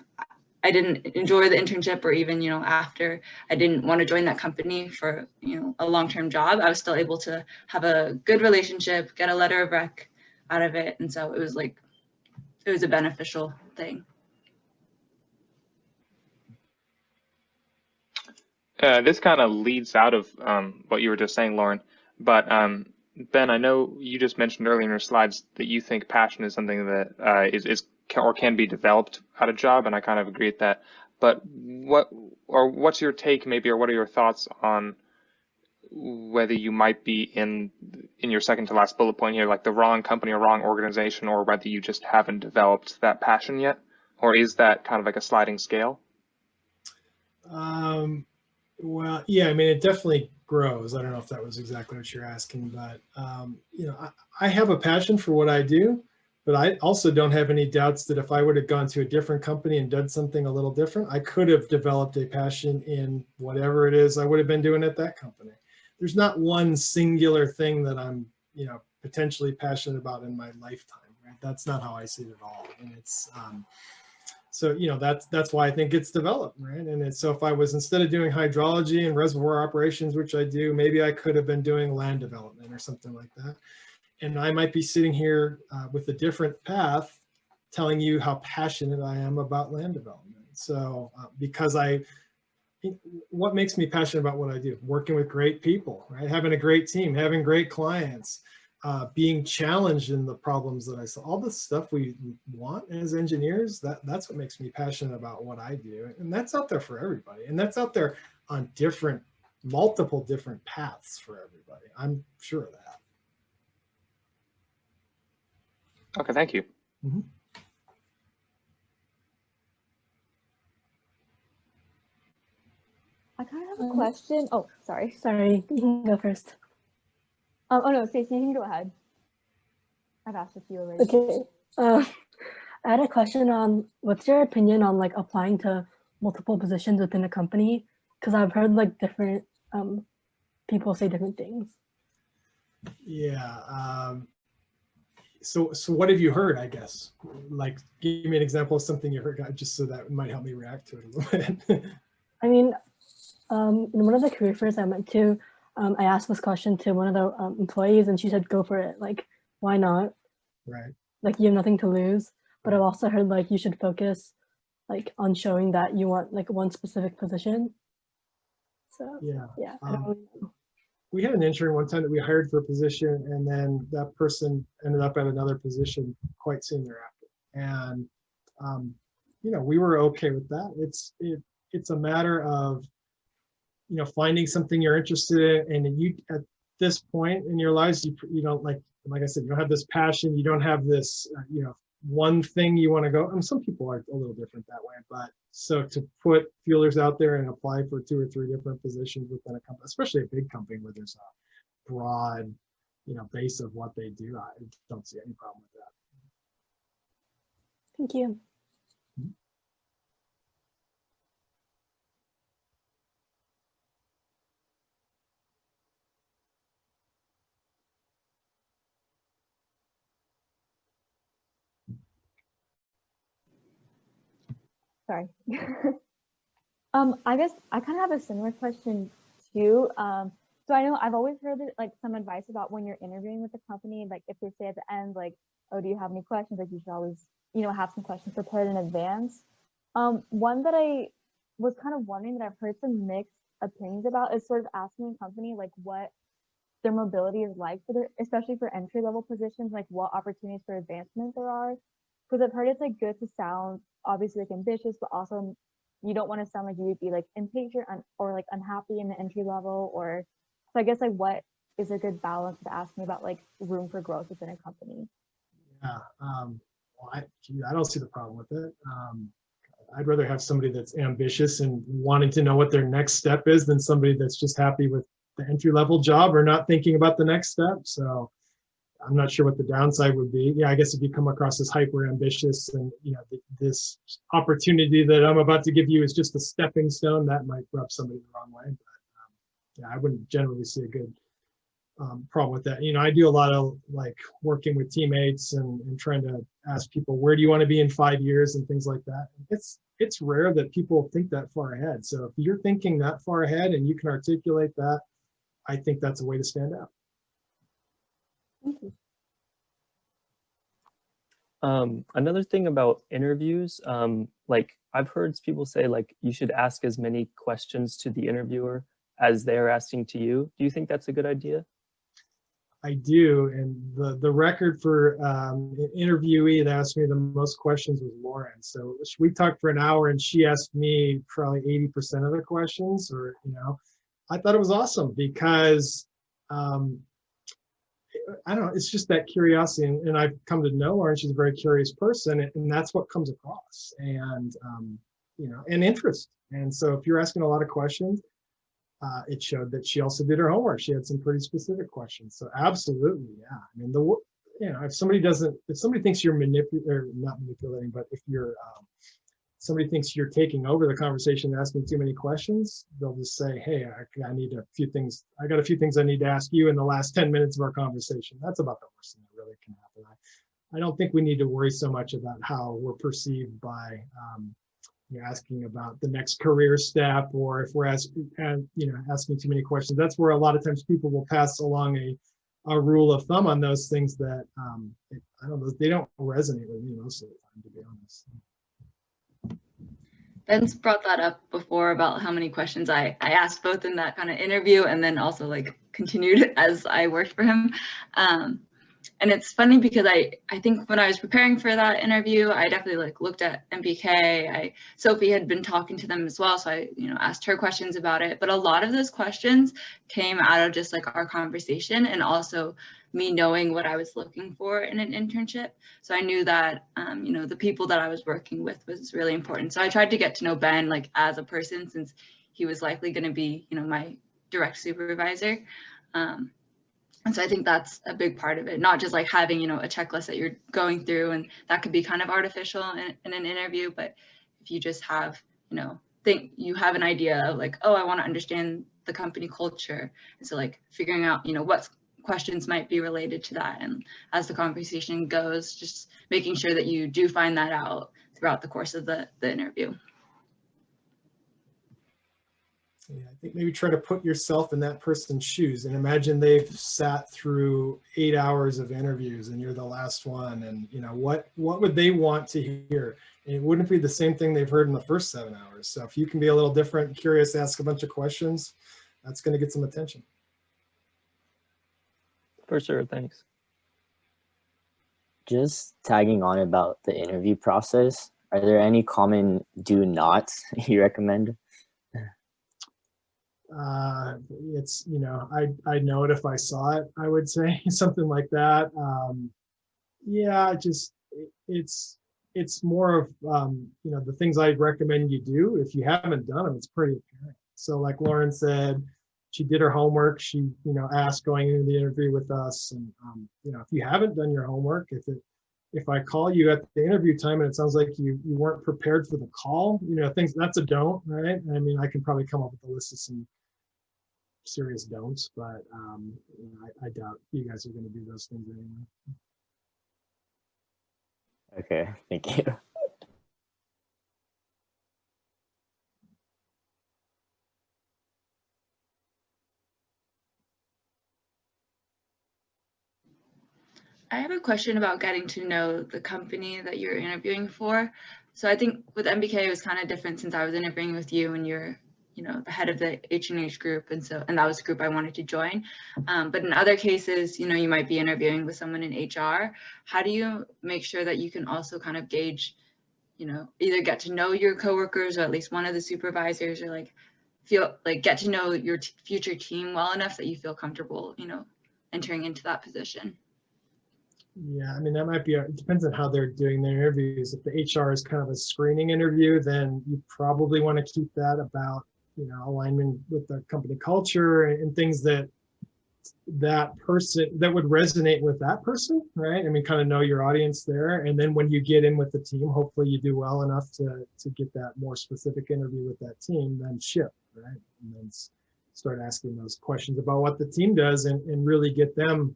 I didn't enjoy the internship, or even, you know, after I didn't want to join that company for, you know, a long-term job, I was still able to have a good relationship, get a letter of rec out of it. And so it was like, it was a beneficial thing. This kind of leads out of what you were just saying, Lauren, but Ben, I know you just mentioned earlier in your slides that you think passion is something that can be developed at a job, and I kind of agree with that. But what's your take, maybe, or what are your thoughts on whether you might be in your second to last bullet point here, like the wrong company or wrong organization, or whether you just haven't developed that passion yet, or is that kind of like a sliding scale? Well, yeah, I mean, it definitely grows. I don't know if that was exactly what you're asking, but you know, I have a passion for what I do, but I also don't have any doubts that if I would have gone to a different company and done something a little different, I could have developed a passion in whatever it is I would have been doing at that company. There's not one singular thing that I'm, you know, potentially passionate about in my lifetime, right? That's not how I see it at all. And it's, so, you know, that's why I think it's developed, right? And it's, so if I was, instead of doing hydrology and reservoir operations, which I do, maybe I could have been doing land development or something like that. And I might be sitting here with a different path telling you how passionate I am about land development. So because what makes me passionate about what I do? Working with great people, right? Having a great team, having great clients, being challenged in the problems that I saw, all the stuff we want as engineers, that's what makes me passionate about what I do. And that's out there for everybody. And that's out there on multiple different paths for everybody. I'm sure of that. Okay, thank you. Mm-hmm. I kind of have a question. Oh, sorry. Sorry, you can go first. Oh no, Stacey, you can go ahead. I've asked a few already. Okay. I had a question on what's your opinion on like applying to multiple positions within a company? Because I've heard like different people say different things. Yeah. So what have you heard, I guess? Like, give me an example of something you heard, just so that might help me react to it a little bit. I mean, in one of the career fairs I went to, I asked this question to one of the employees and she said, go for it. Like, why not? Right. Like, you have nothing to lose. But I've also heard like you should focus like on showing that you want like one specific position. So yeah, I don't really know. We had an intern one time that we hired for a position, and then that person ended up at another position quite soon thereafter. And you know, we were okay with that. It's a matter of, you know, finding something you're interested in, and you at this point in your lives, you don't like I said, you don't have this passion, you don't have this you know, one thing you want to go. And some people are a little different that way, but so to put feelers out there and apply for 2 or 3 different positions within a company, especially a big company where there's a broad, you know, base of what they do, I don't see any problem with that. Thank you. Sorry. I guess I kind of have a similar question too. So I know I've always heard that, like, some advice about when you're interviewing with the company, like if they say at the end, like, oh, do you have any questions? Like you should always, you know, have some questions prepared in advance. One that I was kind of wondering that I've heard some mixed opinions about is sort of asking a company like what their mobility is like for their, especially for entry level positions, like what opportunities for advancement there are. Because I've heard it's like good to sound obviously like ambitious, but also you don't want to sound like you would be like impatient or like unhappy in the entry level. Or so I guess like what is a good balance to asking about like room for growth within a company? Yeah, well, I don't see the problem with it. I'd rather have somebody that's ambitious and wanting to know what their next step is than somebody that's just happy with the entry level job or not thinking about the next step. So I'm not sure what the downside would be. Yeah, I guess if you come across as hyper ambitious and, you know, this opportunity that I'm about to give you is just a stepping stone, that might rub somebody the wrong way. But yeah, I wouldn't generally see a good problem with that. You know, I do a lot of like working with teammates and trying to ask people, where do you want to be in 5 years and things like that. It's rare that people think that far ahead. So if you're thinking that far ahead and you can articulate that, I think that's a way to stand out. Thank you. Another thing about interviews, like I've heard people say like you should ask as many questions to the interviewer as they're asking to you. Do you think that's a good idea? I do, and the record for an interviewee that asked me the most questions was Lauren. So we talked for an hour and she asked me probably 80% of the questions, or, you know, I thought it was awesome because I don't know, it's just that curiosity, and I've come to know Lauren. She's a very curious person, and that's what comes across, and you know, and interest. And so if you're asking a lot of questions, it showed that she also did her homework. She had some pretty specific questions. So absolutely, yeah. I mean, if somebody thinks you're not manipulating, but if somebody thinks you're taking over the conversation and asking too many questions, they'll just say, hey, I need a few things. I got a few things I need to ask you in the last 10 minutes of our conversation. That's about the worst thing that really can happen. I don't think we need to worry so much about how we're perceived by asking about the next career step, or if we're asking too many questions. That's where a lot of times people will pass along a rule of thumb on those things that I don't know, they don't resonate with me most of the time, to be honest. Ben's brought that up before about how many questions I asked both in that kind of interview and then also like continued as I worked for him. And it's funny because I think when I was preparing for that interview, I definitely like looked at MBK. Sophie had been talking to them as well, so I asked her questions about it. But a lot of those questions came out of just like our conversation and also me knowing what I was looking for in an internship. So I knew that the people that I was working with was really important. So I tried to get to know Ben like as a person, since he was likely going to be my direct supervisor. And so I think that's a big part of it, not just like having, a checklist that you're going through, and that could be kind of artificial in an interview. But if you just have, think you have an idea of like, oh, I want to understand the company culture. And so like figuring out, what questions might be related to that. And as the conversation goes, just making sure that you do find that out throughout the course of the interview. Yeah, I think maybe try to put yourself in that person's shoes and imagine they've sat through 8 hours of interviews and you're the last one. And what would they want to hear? And it wouldn't be the same thing they've heard in the first 7 hours. So if you can be a little different, curious, ask a bunch of questions, that's going to get some attention. For sure, thanks. Just tagging on about the interview process, are there any common do nots you recommend? It's, I'd know it if I saw it, I would say something like that. Yeah, it's more of, the things I'd recommend you do. If you haven't done them, it's pretty apparent. So like Lauren said, she did her homework. She, asked going into the interview with us. And, if you haven't done your homework, if I call you at the interview time and it sounds like you weren't prepared for the call, things, that's a don't, right? I mean, I can probably come up with a list of some serious don'ts, but I doubt you guys are going to do those things anyway. Okay, thank you. I have a question about getting to know the company that you're interviewing for. So I think with MBK, it was kind of different since I was interviewing with you and you're, the head of the H&H group. And that was the group I wanted to join. But in other cases, you might be interviewing with someone in HR. How do you make sure that you can also kind of gauge, either get to know your coworkers or at least one of the supervisors, or like get to know your future team well enough that you feel comfortable, entering into that position? Yeah, I mean, that might be, it depends on how they're doing their interviews. If the HR is kind of a screening interview, then you probably want to keep that about, alignment with the company culture and things that person, that would resonate with that person, right? I mean, kind of know your audience there. And then when you get in with the team, hopefully you do well enough to get that more specific interview with that team, then ship, right? And then start asking those questions about what the team does and really get them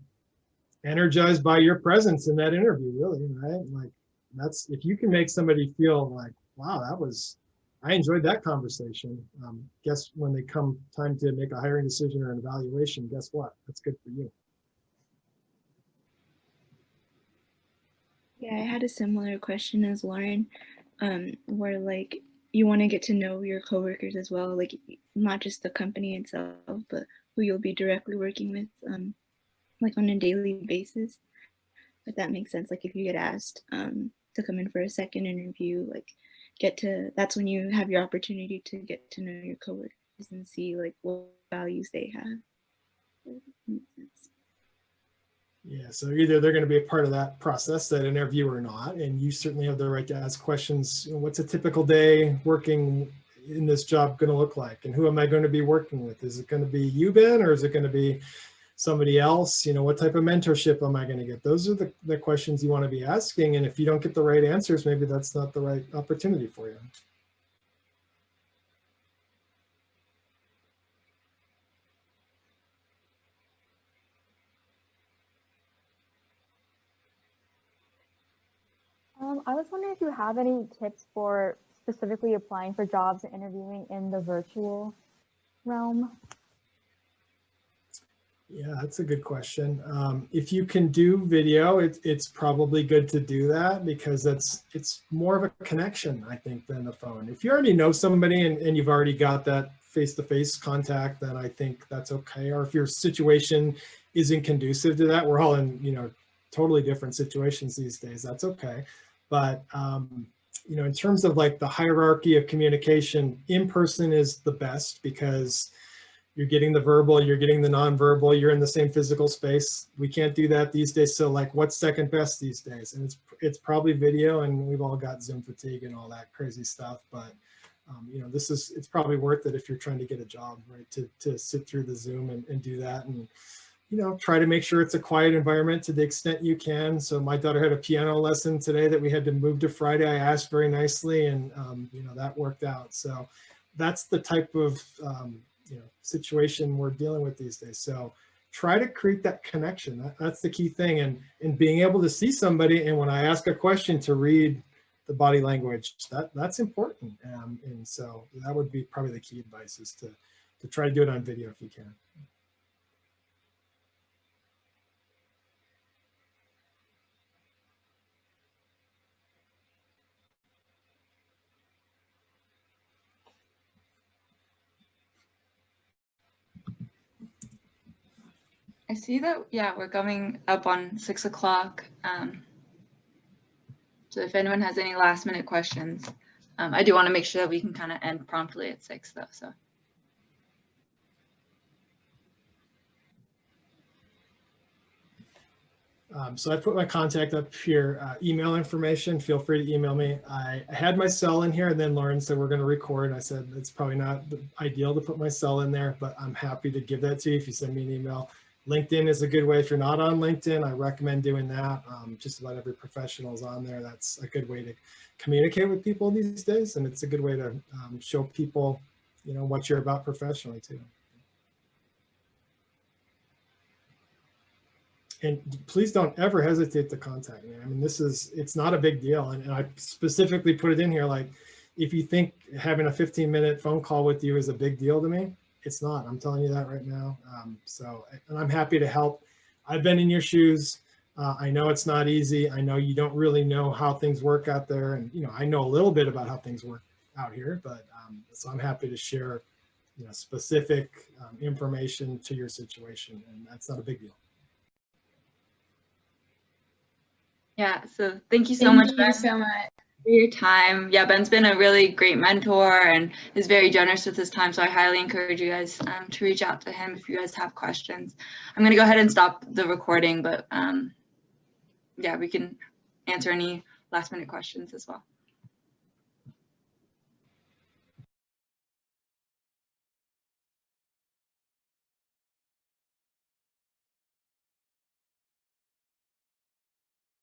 energized by your presence in that interview, really, right? Like that's, if you can make somebody feel like, wow, I enjoyed that conversation. Guess when they come time to make a hiring decision or an evaluation, guess what? That's good for you. Yeah, I had a similar question as Lauren, where like you want to get to know your coworkers as well, like not just the company itself, but who you'll be directly working with, like on a daily basis. If that makes sense. Like if you get asked to come in for a second interview, like that's when you have your opportunity to get to know your coworkers and see like what values they have. Yeah, so either they're going to be a part of that process, that interview, or not, and you certainly have the right to ask questions. What's a typical day working in this job going to look like? And who am I going to be working with? Is it going to be you, Ben, or is it going to be somebody else? You know, what type of mentorship am I going to get? Those are the questions you want to be asking. And if you don't get the right answers, maybe that's not the right opportunity for you. I was wondering if you have any tips for specifically applying for jobs and interviewing in the virtual realm. Yeah, that's a good question. If you can do video, it's probably good to do that because it's more of a connection, I think, than the phone. If you already know somebody and you've already got that face-to-face contact, then I think that's okay. Or if your situation isn't conducive to that, we're all in, you know, totally different situations these days, that's okay. But, you know, in terms of like the hierarchy of communication, in person is the best because you're getting the verbal, you're getting the nonverbal, you're in the same physical space. We can't do that these days. So like what's second best these days? And it's probably video, and we've all got Zoom fatigue and all that crazy stuff. But, you know, it's probably worth it if you're trying to get a job, right? To sit through the Zoom and do that. And, you know, try to make sure it's a quiet environment to the extent you can. So my daughter had a piano lesson today that we had to move to Friday. I asked very nicely, and, you know, that worked out. So that's the type of, you know, situation we're dealing with these days. So try to create that connection. That's the key thing. And being able to see somebody, and when I ask a question, to read the body language, that's important. And so that would be probably the key advice, is to try to do it on video if you can. I see that, yeah, we're coming up on 6 o'clock. So if anyone has any last minute questions, I do want to make sure that we can kind of end promptly at 6 though, so. So I put my contact up here, email information, feel free to email me. I had my cell in here, and then Lauren said we're going to record. I said it's probably not ideal to put my cell in there, but I'm happy to give that to you if you send me an email. LinkedIn is a good way. If you're not on LinkedIn, I recommend doing that. Just about every professional is on there. That's a good way to communicate with people these days, and it's a good way to show people, you know, what you're about professionally too. And please don't ever hesitate to contact me. I mean, it's not a big deal. And I specifically put it in here, like, if you think having a 15-minute phone call with you is a big deal to me, it's not. I'm telling you that right now. And I'm happy to help. I've been in your shoes. I know it's not easy. I know you don't really know how things work out there. And, you know, I know a little bit about how things work out here, but so I'm happy to share, you know, specific information to your situation. And that's not a big deal. Yeah, so thank you so much, Ben, for your time. Yeah, Ben's been a really great mentor and is very generous with his time, so I highly encourage you guys to reach out to him if you guys have questions. I'm going to go ahead and stop the recording, but yeah, we can answer any last minute questions as well.